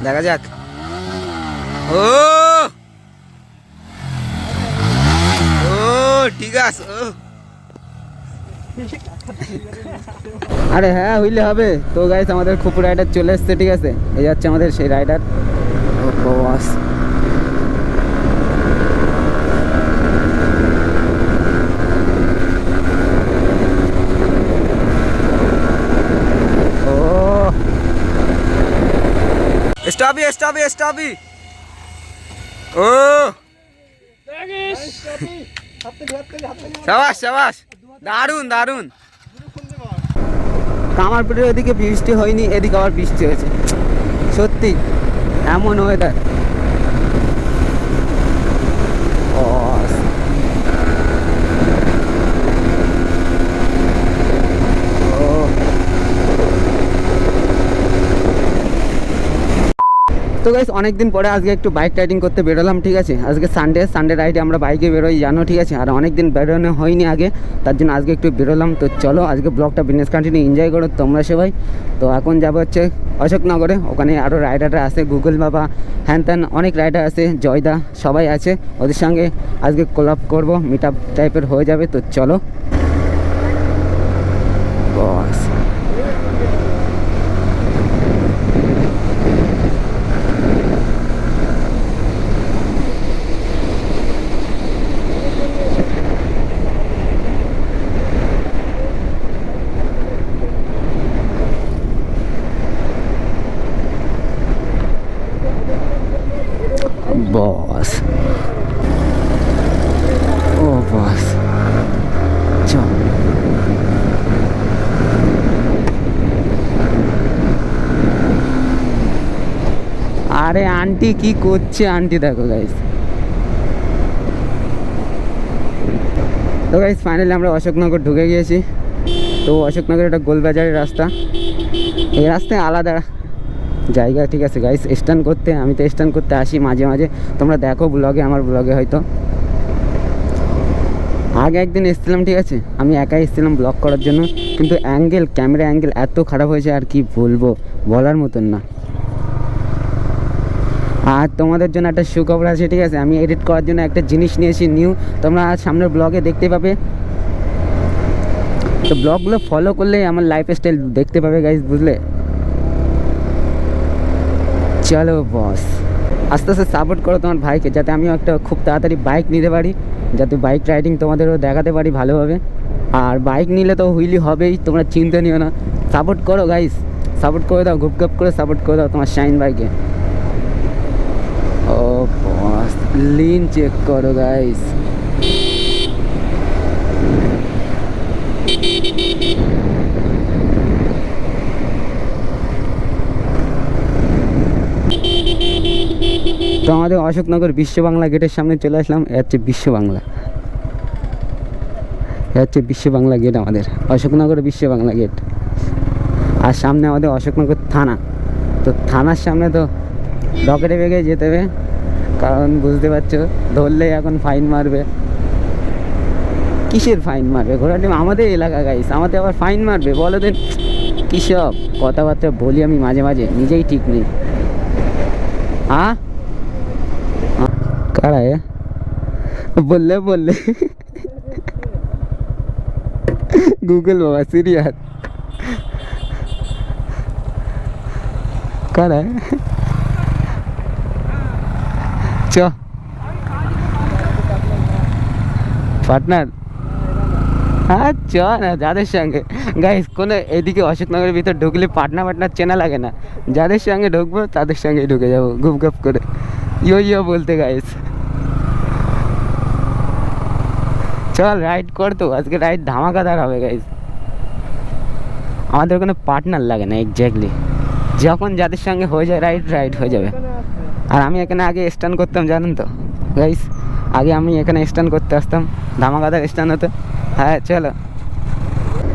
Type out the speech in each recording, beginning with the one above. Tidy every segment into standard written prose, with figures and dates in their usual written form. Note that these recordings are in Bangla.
দেখা যাক। ও ও ঠিক আছে। আরে হ্যাঁ হইলে হবে তো গাইস, আমাদের খুপু রাইডার চলে এসছে, ঠিক আছে, এই যাচ্ছে আমাদের সেই রাইডার। ও বস স্টপি স্টপি স্টপি। ও সাবাস সাবাস, দারুন দারুন। কামারপুরের ওদিকে বৃষ্টি হয়নি, এদিকে আবার বৃষ্টি হয়েছে, সত্যি এমন ওয়েদার। তো গাইস অনেকদিন পরে আজকে একটু বাইক রাইডিং করতে বেরোলাম, ঠিক আছে। আজকে সানডে রাইডে আমরা বাইকে বেরোই, জানো, ঠিক আছে। আর অনেক দিন বেরোনো হয়নি আগে, তার জন্য আজকে একটু বেরোলাম। তো চলো আজকে ব্লগটা বিজনেস কন্টিনিউ এনজয় করো তোমরা সবাই। তো এখন যাবো হচ্ছে অশোকনগরে, ওখানে আরও রাইডাররা আছে, গুগল বাবা হ্যান ত্যান অনেক রাইডার আছে, জয়দা সবাই আছে, ওদের সঙ্গে আজকে কোলাপ করবো, মিট আপ টাইপের হয়ে যাবে। তো চলো বস। বস ও বস চল। আরে আন্টি কি করছে, আন্টি দেখো গাইস। তো গাইস ফাইনালি আমরা অশোকনগর ঢুকে গিয়েছি। তো অশোকনগর একটা গোলবাজারের রাস্তা, এই রাস্তায় আলাদা জায়গা, ঠিক আছে গাইস। স্ট্যান্ড করতে আমি তো স্ট্যান্ড করতে আসি মাঝে মাঝে, তোমরা দেখো ব্লগে, আমার ব্লগে হয়তো। আগে একদিন এসেছিলাম, ঠিক আছে, আমি একাই এসেছিলাম ব্লগ করার জন্য, কিন্তু ক্যামেরা অ্যাঙ্গেল এত খারাপ হয়েছে আর কি বলবো, বলার মতন না। আর তোমাদের জন্য একটা সুখবর আছে, ঠিক আছে, আমি এডিট করার জন্য একটা জিনিস নিয়েছি নিউ, তোমরা সামনের ব্লগে দেখতে পাবে। তো ব্লগগুলো ফলো করলেই আমার লাইফস্টাইল দেখতে পাবে গাইস, বুঝলে। চলো বস, আস্তে আস্তে সাপোর্ট করো তোমার ভাইকে, যাতে আমিও একটা খুব তাড়াতাড়ি বাইক নিতে পারি, যাতে বাইক রাইডিং তোমাদেরও দেখাতে পারি ভালোভাবে। আর বাইক নিলে তো হুইলি হবেই, তোমরা চিন্তা নিও না। সাপোর্ট করো গাইস, সাপোর্ট করে দাও, গুপ গুপ করে সাপোর্ট করে দাও তোমার শাইন বাইকে। ও বস লিন চেক করো গাইস। তো আমাদের অশোকনগর বিশ্ব বাংলা গেটের সামনে চলে আসলাম, এ হচ্ছে বিশ্ব বাংলা, এ হচ্ছে বিশ্ব বাংলা গেট, আমাদের অশোকনগর বিশ্ব বাংলা গেট। আর সামনে আমাদের অশোকনগর থানা। তো থানার সামনে তো রকেটে বেগে যেতে হবে, কারণ বুঝতে পারছো ধরলেই এখন ফাইন মারবে। কিসের ফাইন মারবে, ঘোড়াটি আমাদের এলাকা গাইস, আমাদের আবার ফাইন মারবে, বলো দিন কী সব কথাবার্তা বলি আমি মাঝে মাঝে, নিজেই ঠিক নেই। हाँ काड़ा है बोले बोले गूगल बाबा सीरियस काड़ा है चो पार्टनर हाँ च ना যাদের সঙ্গে গাইস কোনো এদিকে অশোকনগরের ভিতর ঢুকলে পার্টনার চেনা লাগে না, যাদের সঙ্গে ঢুকবো তাদের সঙ্গে ঢুকে যাবো গুপ গুপ করে ইয়ো বলতে গাইস। চল রাইড কর, তো আজকে রাইড ধামাকাদার হবে গাইস। আমাদের কোনো পার্টনার লাগে না, এক্স্যাক্টলি যখন যাদের সঙ্গে হয়ে যায় রাইড হয়ে যাবে। আর আমি এখানে আগে স্ট্যান্ড করতাম, জানেন তো গাইস, আগে আমি এখানে স্ট্যান্ড করতে আসতাম, ধামাকাদার স্ট্যান্ড হতো। হ্যাঁ চলো।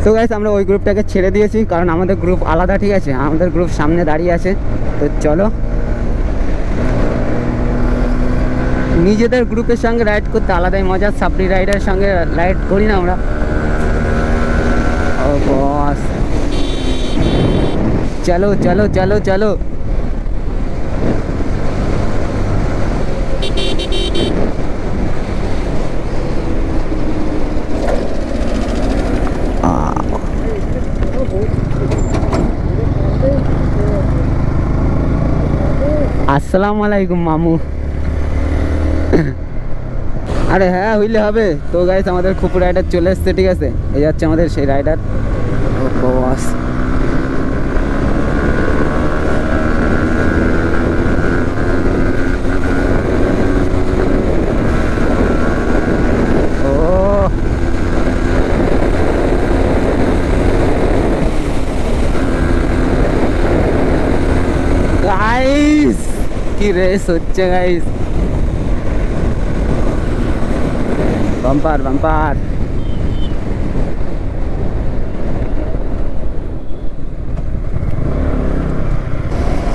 তো গাইস আমরা ওই গ্রুপটাকে ছেড়ে দিয়েছি, কারণ আমাদের গ্রুপ আলাদা, ঠিক আছে, আমাদের গ্রুপ সামনে দাঁড়িয়ে আছে। তো চলো নিজেদের গ্রুপের সঙ্গে রাইড করতে আলাদাই মজা, সাপড়ি রাইডের সঙ্গে রাইড করি না আমরা। ও বস চলো চলো চলো চলো আসসালামু আলাইকুম মামু। আরে হ্যাঁ হইলে হবে তো গাইস, আমাদের খুব রাইডার চলে এসছে, ঠিক আছে, এই যাচ্ছে আমাদের সেই রাইডার। ও বস, গাইস কি রেস হচ্ছে গাইস, বাম্পার বাম্পার।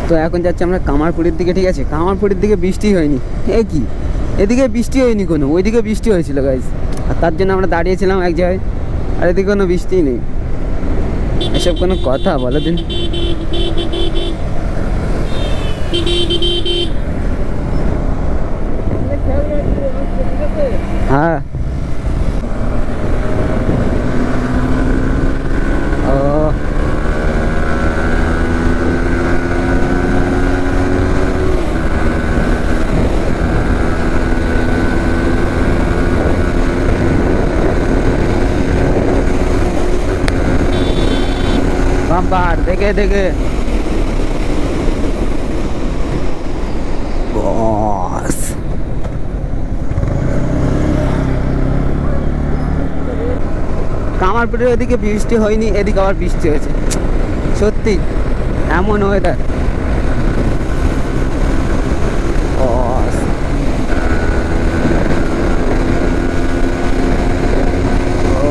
তো এখন যাচ্ছি আমরা কামারপুরের দিকে, ঠিক আছে। কামারপুরের দিকে বৃষ্টি হয়নি, এ কি, এদিকে বৃষ্টি হয়নি কোনো, ওইদিকে বৃষ্টি হয়েছিল গাইস, আর তার জন্য আমরা দাঁড়িয়েছিলাম এক জায়গায়, আর এদিকে কোনো বৃষ্টিই নেই। এসব কোনো কথা বলো দিন। হ্যাঁ ও বাম্পার দেখে দেখে বস। কামারপুরের ওদিকে বৃষ্টি হয়নি, এদিকে আবার বৃষ্টি হয়েছে, সত্যি এমন ওয়েদার। বস ও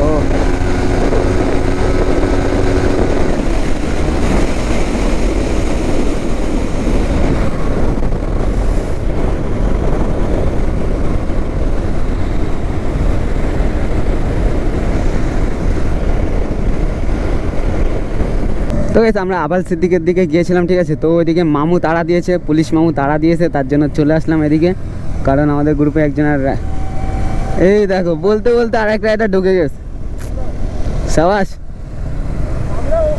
তো গেছে, আমরা আবাল সিদ্দিকের দিকে গিয়েছিলাম, ঠিক আছে। তো ওইদিকে মামু তাড়া দিয়েছে, পুলিশ মামু তাড়া দিয়েছে, তার জন্য চলে আসলাম এদিকে, কারণ আমাদের গ্রুপে একজনের এই দেখো বলতে বলতে আর এক রাইডার ঢুকে গেছে। সাবাস,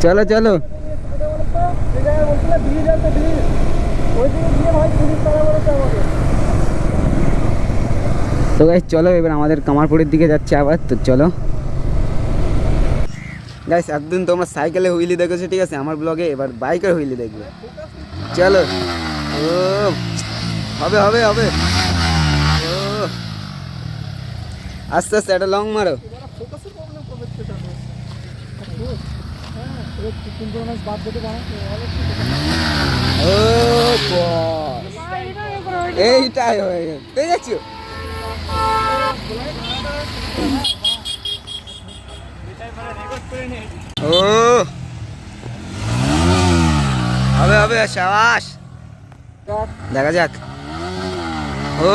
চলো চলো। তো গাইস চলো, এবার আমাদের কামারপুরের দিকে যাচ্ছে আবার, তো চলো গাইস। একদিন তোমরা সাইকেলে হুইলি দেখেছো, ঠিক আছে, আমার ব্লগে, এবার বাইকের হুইলি দেখবে, চলো। ও হবে হবে হবে, ও আস্তে আস্তে একটা লং মারো। ও বস, এইটাই হয়ে গেছে, পেয়ে যাচ্ছ। ও হবে হবে, সাবাস, দেখা যাক। ও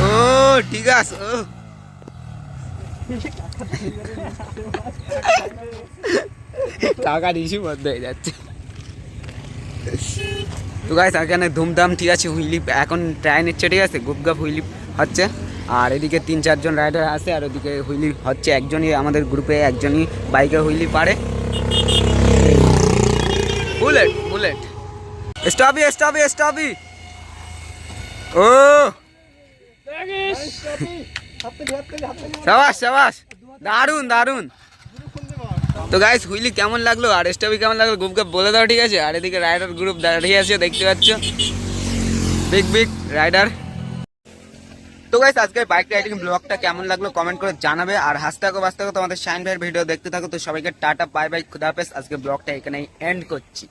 ও ঠিক আছে, ও টাকা নিশি বন্ধ হয়ে যাচ্ছে। তো গাইস এখানে ধুমধাম, ঠিক আছে, হুইলি এখন ট্রাই নিচ্ছে, ঠিক আছে, গুপগাপ হুইলি হচ্ছে, আর এদিকে 3-4 জন রাইডার আছে, আর ওদিকে হুইলি হচ্ছে, একজনই আমাদের গ্রুপে একজনই বাইকে হুইলি পারে। বুলেট বুলেট, স্টপি স্টপি স্টপি, ও সাবাস সাবাস, দারুন দারুন। তো গাইস হুইলি কেমন লাগলো আর স্টপি কেমন লাগলো গ্রুপকে বলে দাও, ঠিক আছে। আর এদিকে রাইডার গ্রুপ দাঁড়িয়ে আছে, দেখতে পাচ্ছ, বিগ বিগ রাইডার। তো গাইস আজকের বাইক রাইডিং ব্লগটা কেমন লাগলো কমেন্ট করে জানাবে, আর হাসতে থাকো বাঁচতে থাকো তোমাদের শাইন ভাইয়ের ভিডিও দেখতে থাকো। তো সবাইকে টাটা বাই বাই, খুদা হাফেজ। আজকে ব্লগটা এখানেই এন্ড করছি।